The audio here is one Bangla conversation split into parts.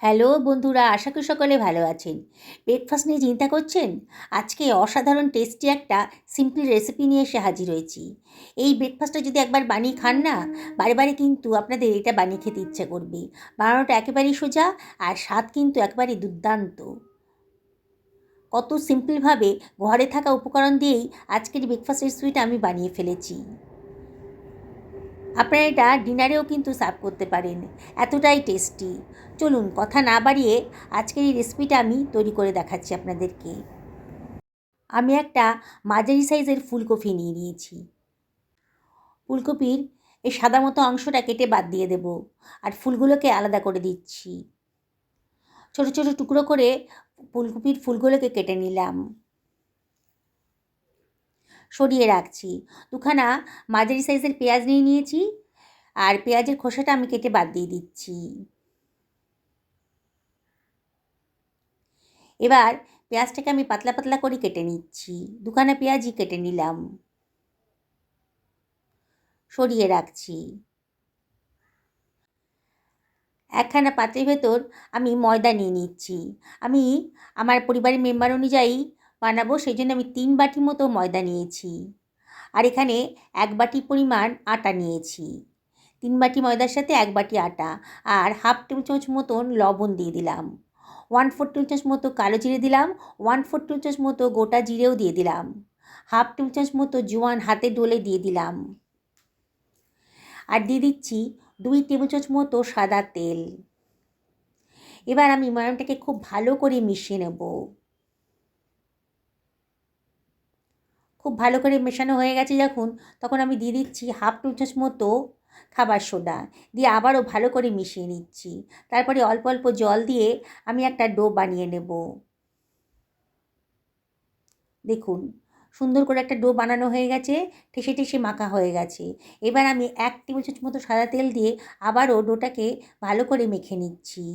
হ্যালো বন্ধুরা, আশা করি সকলে ভালো আছেন। ব্রেকফাস্ট নিয়ে চিন্তা করছেন? আজকে অসাধারণ টেস্টি একটা সিম্পল রেসিপি নিয়ে এসে হাজির হয়েছি। এই ব্রেকফাস্টটা যদি একবার বানিয়ে খান না, বারে বারে কিন্তু আপনাদের এটা বানিয়ে খেতে ইচ্ছে করবে। বানানোটা একেবারেই সোজা, আর স্বাদ কিন্তু একেবারেই দুর্দান্ত। কত সিম্পলভাবে ঘরে থাকা উপকরণ দিয়েই আজকের ব্রেকফাস্ট রেসিপিটা আমি বানিয়ে ফেলেছি। আপনারা এটা ডিনারেও কিন্তু সার্ভ করতে পারেন, এতটাই টেস্টি। চলুন কথা না বাড়িয়ে আজকের এই রেসিপিটা আমি তৈরি করে দেখাচ্ছি আপনাদেরকে। আমি একটা মাঝারি সাইজের ফুলকপি নিয়ে নিয়েছি। ফুলকপির এই সাদা মতো অংশটা কেটে বাদ দিয়ে দেব, আর ফুলগুলোকে আলাদা করে দিচ্ছি। ছোট ছোট টুকরো করে ফুলকপির ফুলগুলোকে কেটে নিলাম, সরিয়ে রাখছি। দুখানা মাঝারি সাইজের পেঁয়াজ নিয়ে নিয়েছি, আর পেঁয়াজের খোসাটা আমি কেটে বাদ দিয়ে দিচ্ছি। এবার পেঁয়াজটাকে আমি পাতলা পাতলা করে কেটে নিচ্ছি। দুখানা পেঁয়াজই কেটে নিলাম, সরিয়ে রাখছি। একখানা পাত্রের ভেতর আমি ময়দা নিয়ে নিচ্ছি। আমি আমার পরিবারের মেম্বার অনুযায়ী বানাবো, সেই জন্য আমি 3 বাটি মতো ময়দা নিয়েছি। আর এখানে 1 বাটি পরিমাণ আটা নিয়েছি। 3 বাটি ময়দার সাথে 1 বাটি আটা, আর হাফ টেবিল চামচ মতন লবণ দিয়ে দিলাম। 1/4 টেবিল চামচ মতো কালো জিরে দিলাম। 1/4 টেবিল চামচ মতো গোটা জিরেও দিয়ে দিলাম। হাফ টেবিল চামচ মতো জোয়ান হাতে ডলে দিয়ে দিলাম। আর দিয়ে দিচ্ছি 2 টেবিল চামচ মতো সাদা তেল। এবার আমি ময়ামটাকে খুব ভালো করে মিশিয়ে নেব। খুব ভালো করে মেশানো হয়ে গেছে যখন, তখন আমি দিয়ে দিচ্ছি হাফ টেবিল চামচ মতো খাবার সোডা, দিয়ে আবারও ভালো করে মিশিয়ে নিচ্ছি। তারপরে অল্প অল্প জল দিয়ে আমি একটা ডো বানিয়ে নেব। দেখুন, সুন্দর করে একটা ডো বানানো হয়ে গেছে, ঠেসে ঠেসে মাখা হয়ে গেছে। এবার আমি 1 টেবিল চামচ মতো সাদা তেল দিয়ে আবারও ডোটাকে ভালো করে মেখে নিচ্ছি।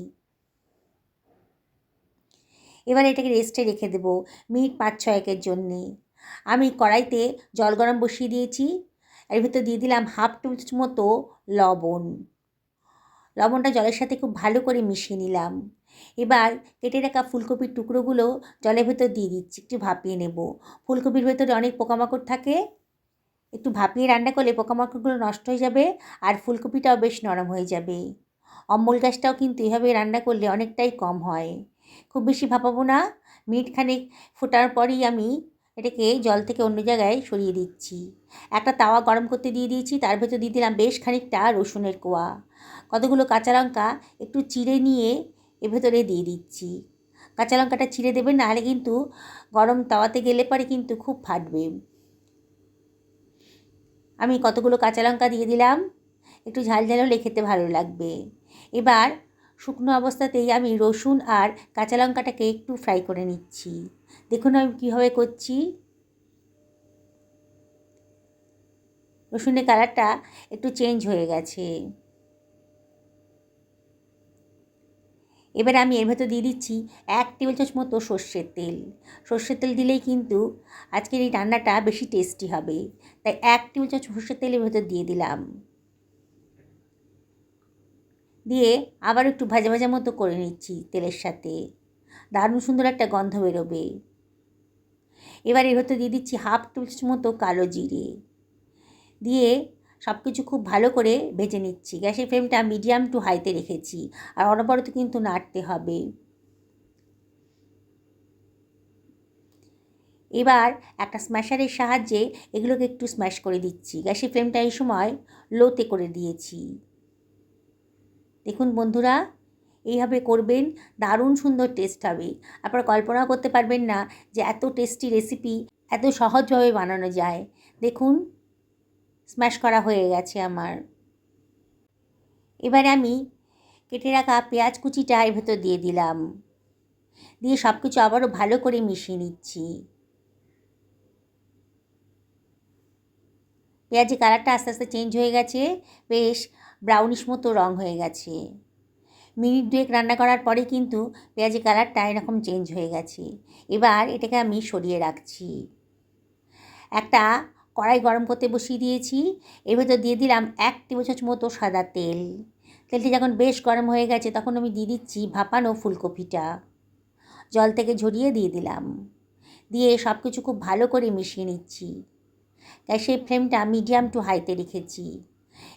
এবার এটাকে রেস্টে রেখে দেবো মিনিট 5-6 জন্যে। আমি কড়াইতে জল গরম বসিয়ে দিয়েছি। এর ভিতর দিয়ে দিলাম হাফ টেবিল চামচ মতো লবণ। লবণটা জলের সাথে খুব ভালো করে মিশিয়ে নিলাম। এবার কেটে রাখা ফুলকপির টুকরোগুলো জলের ভেতর দিয়ে দিচ্ছি, একটু ভাপিয়ে নেব। ফুলকপির ভেতরে অনেক পোকামাকড় থাকে, একটু ভাপিয়ে রান্না করলে পোকামাকড়গুলো নষ্ট হয়ে যাবে, আর ফুলকপিটাও বেশ নরম হয়ে যাবে। অম্বল গ্যাসটাও কিন্তু এভাবে রান্না করলে অনেকটাই কম হয়। খুব বেশি ভাপাবো না। মিনিট খানেক ফোটার পরেই আমি এটাকে জল থেকে অন্য জায়গায় সরিয়ে দিচ্ছি। একটা তাওয়া গরম করতে দিয়ে দিয়েছি, তার ভেতর দিয়ে দিলাম বেশ খানিকটা রসুনের কোয়া। কতগুলো কাঁচা লঙ্কা একটু চিড়ে নিয়ে এর ভেতরে দিয়ে দিচ্ছি। কাঁচা লঙ্কাটা চিড়ে দেবেন, নাহলে কিন্তু গরম তাওয়াতে গেলে পরে কিন্তু খুব ফাটবে। আমি কতগুলো কাঁচা লঙ্কা দিয়ে দিলাম, একটু ঝাল ঝাল হলে খেতে ভালো লাগবে। এবার শুকনো অবস্থাতেই আমি রসুন আর কাঁচা লঙ্কাটাকে একটু ফ্রাই করে নিচ্ছি। দেখুন আমি কীভাবে করছি। রসুনের কালারটা একটু চেঞ্জ হয়ে গেছে। এবার আমি এর ভেতর দিয়ে দিচ্ছি 1 টেবিল চামচ মতো সর্ষের তেল। সর্ষের তেল দিলেই কিন্তু আজকের এই রান্নাটা বেশি টেস্টি হবে, তাই 1 টেবিল চামচ সর্ষের তেলের ভেতর দিয়ে দিলাম। দিয়ে আবার একটু ভাজা ভাজা মতো করে নিচ্ছি তেলের সাথে। দারুণ সুন্দর একটা গন্ধ বেরোবে। এবার এর ভেতর দিয়ে দিচ্ছি হাফ টেবিল চামচ মতো কালো জিরে, দিয়ে সব কিছু খুব ভালো করে ভেজে নিচ্ছি। গ্যাসের ফ্লেমটা মিডিয়াম টু হাইতে রেখেছি, আর অনবরত কিন্তু নাড়তে হবে। এবার একটা স্ম্যাশারের সাহায্যে এগুলোকে একটু স্ম্যাশ করে দিচ্ছি। গ্যাসের ফ্লেমটা এই সময় লোতে করে দিয়েছি। দেখুন বন্ধুরা, এইভাবে করবেন, দারুণ সুন্দর টেস্ট হবে। আপনারা কল্পনাও করতে পারবেন না যে এত টেস্টি রেসিপি এত সহজভাবে বানানো যায়। দেখুন, স্ম্যাশ করা হয়ে গেছে আমার। এবারে আমি কেটে রাখা পেঁয়াজ কুচিটা এর ভেতর দিয়ে দিলাম, দিয়ে সব কিছু আবারও ভালো করে মিশিয়ে নিচ্ছি। পেঁয়াজের কালারটা আস্তে আস্তে চেঞ্জ হয়ে গেছে, বেশ ব্রাউনিশ মতো রং হয়ে গেছে। মিনিট 2 রান্না করার পরে কিন্তু পেঁয়াজের কালারটা এরকম চেঞ্জ হয়ে গেছে। এবার এটাকে আমি সরিয়ে রাখছি। একটা কড়াই গরম করতে বসিয়ে দিয়েছি। এর ভেতর দিয়ে দিলাম 1 টেবিল চামচ মতো সাদা তেল, তেলটি যখন বেশ গরম হয়ে গেছে তখন আমি দিয়ে দিচ্ছি ভাপানো ফুলকপিটা, জল থেকে ঝরিয়ে দিয়ে দিলাম। দিয়ে সব কিছু খুব ভালো করে মিশিয়ে নিচ্ছি। গ্যাসের ফ্লেমটা মিডিয়াম টু হাইতে রেখেছি।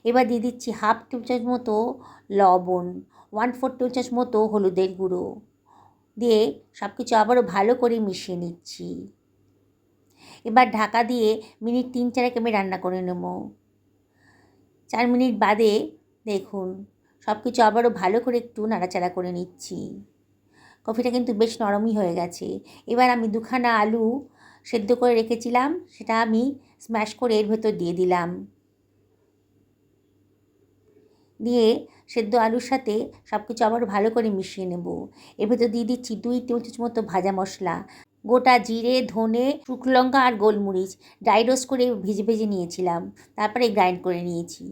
এবার দিয়ে দিচ্ছি হাফ টেবিল চামচ মতো লবণ, 1/4 টেবিল চামচ মতো হলুদের গুঁড়ো দিয়ে সব কিছু আবারও ভালো করে মিশিয়ে নিচ্ছি। এবার ঢাকা দিয়ে মিনিট 3-4 আমি রান্না করে নেব। 4 মিনিট বাদে দেখুন সব কিছু আবারও ভালো করে একটু নাড়াচাড়া করে নিচ্ছি। কফিটা কিন্তু বেশ নরমই হয়ে গেছে। এবার আমি 2খানা আলু সেদ্ধ করে রেখেছিলাম, সেটা আমি স্ম্যাশ করে এর ভেতর দিয়ে দিলাম। দিয়ে সেদ্ধ আলুর সাথে সব কিছু আবারও ভালো করে মিশিয়ে নেব। এর ভেতর দিয়ে দিচ্ছি 2 টেবিল চামচ মতো ভাজা মশলা, গোটা জিরে, ধনে, শুকনো লঙ্কা আর গোলমরিচ ড্রাই রোস্ট করে ভেজে ভেজে নিয়েছিলাম, তারপরে গ্রাইন্ড করে নিয়েছি।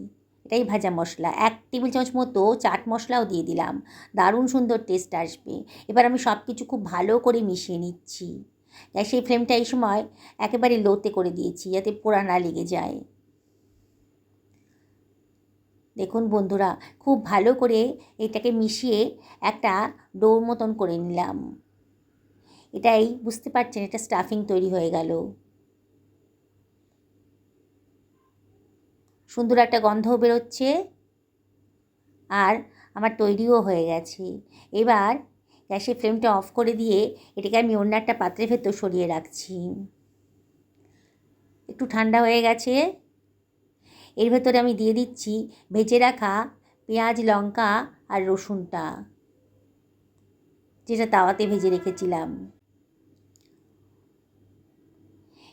এটাই ভাজা মশলা। 1 টেবিল চামচ মতো চাট মশলাও দিয়ে দিলাম, দারুণ সুন্দর টেস্ট আসবে। এবার আমি সব কিছু খুব ভালো করে মিশিয়ে নিচ্ছি। গ্যাসের ফ্লেমটা এই সময় একেবারে লোতে করে দিয়েছি যাতে পোড়া না লেগে যায়। দেখুন বন্ধুরা, খুব ভালো করে এটাকে মিশিয়ে একটা ডো মতন করে নিলাম। এটাই বুঝতে পারছেন এটা স্টাফিং তৈরি হয়ে গেল। সুন্দর একটা গন্ধও বেরোচ্ছে আর আমার তৈরিও হয়ে গেছে। এবার গ্যাসের ফ্লেমটা অফ করে দিয়ে এটাকে আমি অন্য একটা পাত্রের ভেতর সরিয়ে রাখছি। একটু ঠান্ডা হয়ে গেছে। এর ভেতরে আমি দিয়ে দিচ্ছি ভেজে রাখা পেঁয়াজ, লঙ্কা আর রসুনটা, যেটা তাওয়াতে ভেজে রেখেছিলাম।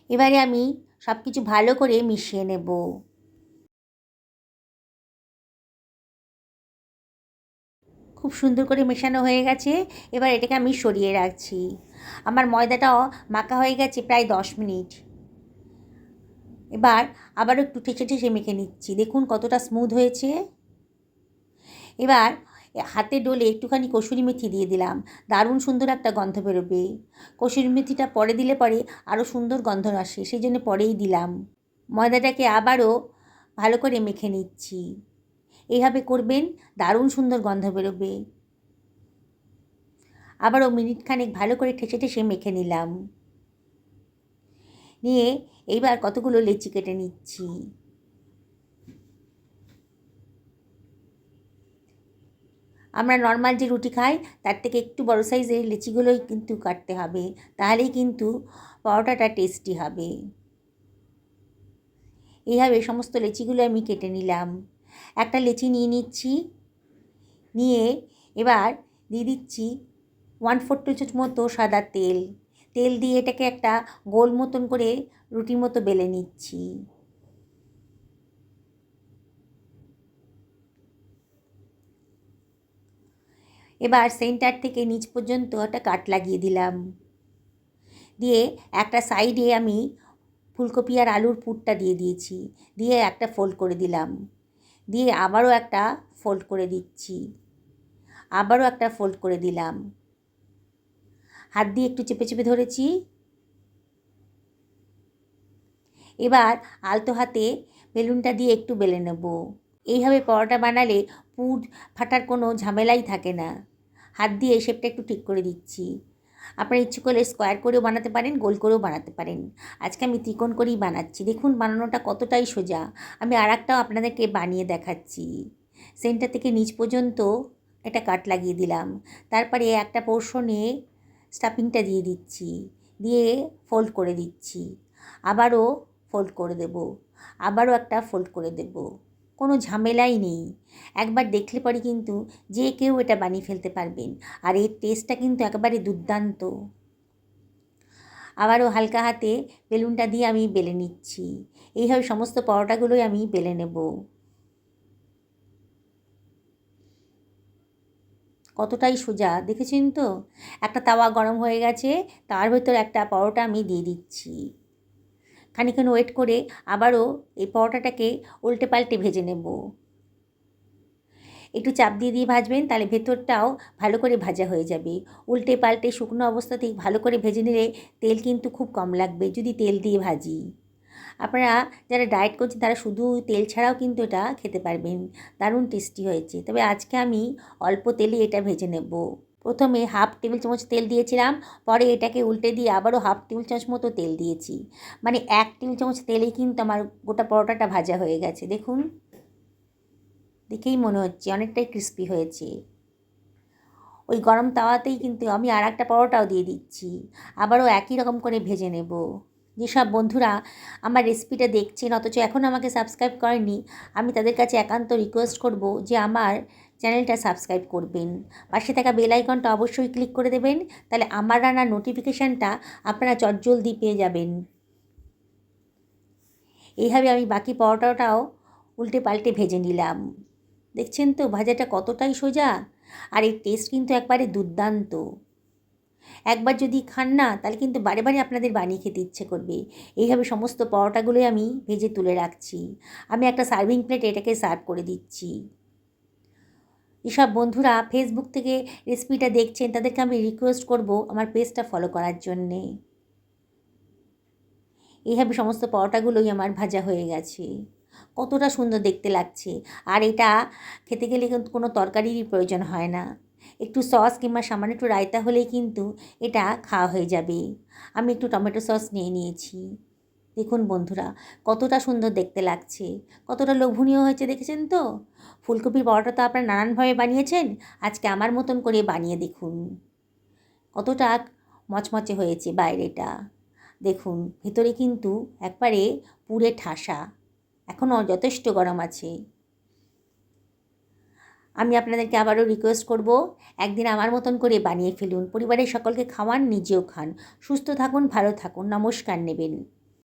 এবারে আমি সব কিছু ভালো করে মিশিয়ে নেব। খুব সুন্দর করে মেশানো হয়ে গেছে। এবার এটাকে আমি সরিয়ে রাখছি। আমার ময়দাটাও মাখা হয়ে গেছে প্রায় 10 মিনিট। এবার আবারও একটু ঠেসে ঠেসে মেখে নিচ্ছি। দেখুন কতটা স্মুথ হয়েছে। এবার হাতে ডলে একটুখানি কসুরি মেথি দিয়ে দিলাম, দারুণ সুন্দর একটা গন্ধ বেরোবে। কসুরি মেথিটা পরে দিলে পরে আরও সুন্দর গন্ধ আসে, সেই জন্য পরেই দিলাম। ময়দাটাকে আবারও ভালো করে মেখে নিচ্ছি। এইভাবে করবেন, দারুণ সুন্দর গন্ধ বেরোবে। আবারও মিনিট খানেক ভালো করে ঠেসে ঠেসে মেখে নিলাম। নিয়ে এইবার কতগুলো লেচি কেটে নিচ্ছি। আমরা নর্মাল যে রুটি খাই তার থেকে একটু বড় সাইজের লেচিগুলোই কিন্তু কাটতে হবে, তাহলেই কিন্তু পরোটাটা টেস্টি হবে। এইভাবে সমস্ত লেচিগুলো আমি কেটে নিলাম। একটা লেচি নিয়ে নিচ্ছি, নিয়ে এবার দিয়ে দিচ্ছি 1/4 চামচ মতো সাদা তেল। তেল দিয়ে এটাকে একটা গোল মতন করে রুটির মতো বেলে নিচ্ছি। এবার সেন্টার থেকে নিচ পর্যন্ত একটা কাট লাগিয়ে দিলাম। দিয়ে একটা সাইডে আমি ফুলকপি আর আলুর পুরটা দিয়ে দিয়েছি, দিয়ে একটা ফোল্ড করে দিলাম। দিয়ে আবারও একটা ফোল্ড করে দিচ্ছি, আবারও একটা ফোল্ড করে দিলাম। হাত দিয়ে একটু চেপে চেপে ধরেছি। এবার আলতো হাতে বেলুনটা দিয়ে একটু বেলে নেব। এইভাবে পরোটা বানালে পুর ফাটার কোনো ঝামেলাই থাকে না। হাত দিয়ে শেপটা একটু ঠিক করে দিচ্ছি। আপনার ইচ্ছে করলে স্কোয়ার করেও বানাতে পারেন, গোল করেও বানাতে পারেন। আজকে আমি ত্রিকোণ করেই বানাচ্ছি। দেখুন বানানোটা কতটাই সোজা। আমি আরেকটাও আপনাদেরকে বানিয়ে দেখাচ্ছি। সেন্টার থেকে নিচ পর্যন্ত একটা কাট লাগিয়ে দিলাম। তারপরে একটা পোর্শনে স্টাফিংটা দিয়ে দিচ্ছি, দিয়ে ফোল্ড করে দিচ্ছি। আবারও ফোল্ড করে দেব, আবারও একটা ফোল্ড করে দেব। কোনো ঝামেলাই নেই। একবার দেখলে পরে কিন্তু যে কেউ এটা বানিয়ে ফেলতে পারবেন। আর এর টেস্টটা কিন্তু একেবারে দুর্দান্ত। আবারও হালকা হাতে বেলুনটা দিয়ে আমি বেলে নিচ্ছি। এইভাবে সমস্ত পরোটাগুলোই আমি বেলে নেব। কতটাই সোজা দেখেছেন তো। একটা তাওয়া গরম হয়ে গেছে, তার ভেতর একটা পরোটা আমি দিয়ে দিচ্ছি। খানিকক্ষণ ওয়েট করে আবারও এই পরোটাটাকে উল্টে পাল্টে ভেজে নেব। একটু চাপ দিয়ে দিয়ে ভাজবেন, তাহলে ভেতরটাও ভালো করে ভাজা হয়ে যাবে। উল্টে পাল্টে শুকনো অবস্থাতেই ভালো করে ভেজে নিলে তেল কিন্তু খুব কম লাগবে যদি তেল দিয়ে ভাজি। আপনারা যারা ডায়েট করছেন তারা শুধু তেল ছাড়াও কিন্তু এটা খেতে পারবেন। দারুণ টেস্টি হয়েছে। তবে আজকে আমি অল্প তেলে এটা ভেজে নেব। প্রথমে হাফ টেবিল চামচ তেল দিয়েছিলাম, পরে এটাকে উল্টে দিয়ে আবারও হাফ টেবিল চামচ মতো তেল দিয়েছি। মানে 1 টেবিল চামচ তেলেই কিন্তু আমার গোটা পরোটাটা ভাজা হয়ে গেছে। দেখুন, দেখেই মনে হচ্ছে অনেকটাই ক্রিস্পি হয়েছে। ওই গরম তাওয়াতেই কিন্তু আমি আরেকটা পরোটাও দিয়ে দিচ্ছি। আবারও একই রকম করে ভেজে নেব। যেসব বন্ধুরা আমার রেসিপিটা দেখছেন অথচ এখনও আমাকে সাবস্ক্রাইব করেননি, আমি তাদের কাছে একান্ত রিকোয়েস্ট করব যে আমার চ্যানেলটা সাবস্ক্রাইব করবেন। পাশে থাকা বেল আইকনটা অবশ্যই ক্লিক করে দেবেন, তাহলে আমার রান্নার নোটিফিকেশানটা আপনারা চটজলদি পেয়ে যাবেন। এইভাবে আমি বাকি পরোটাটাও উল্টে পাল্টে ভেজে নিলাম। দেখছেন তো ভাজাটা কতটাই সোজা, আর এর টেস্ট কিন্তু একবারে দুর্দান্ত। একবার যদি খান না তাহলে কিন্তু বারে বারে আপনাদের বানিয়ে খেতে ইচ্ছে করবে। এইভাবে সমস্ত পরোটাগুলোই আমি ভেজে তুলে রাখছি। আমি একটা সার্ভিং প্লেটে এটাকে সার্ভ করে দিচ্ছি। যেসব বন্ধুরা ফেসবুক থেকে রেসিপিটা দেখছেন তাদেরকে আমি রিকোয়েস্ট করব আমার পেজটা ফলো করার জন্যে। এইভাবে সমস্ত পরোটাগুলোই আমার ভাজা হয়ে গেছে। কতটা সুন্দর দেখতে লাগছে। আর এটা খেতে গেলে কিন্তু কোনো তরকারিরই প্রয়োজন হয় না। একটু সস কিংবা সামান্য একটু রায়তা হলেই কিন্তু এটা খাওয়া হয়ে যাবে। আমি একটু টমেটো সস নিয়ে নিয়েছি। দেখুন বন্ধুরা, কতটা সুন্দর দেখতে লাগছে, কতটা লোভনীয় হয়েছে দেখেছেন তো? ফুলকপির পরোটা তো আপনারা নানানভাবে বানিয়েছেন, আজকে আমার মতন করে বানিয়ে দেখুন। কতটা মচমচে হয়েছে বাইরেটা। দেখুন ভেতরে কিন্তু একবারে পুড়ে ঠাসা, এখনও যথেষ্ট গরম আছে। আমি আপনাদেরকে আবারও রিকোয়েস্ট করব, একদিন আমার মতন করে বানিয়ে ফেলুন, পরিবারের সকলকে খাওয়ান, নিজেও খান। সুস্থ থাকুন, ভালো থাকুন, নমস্কার নেবেন।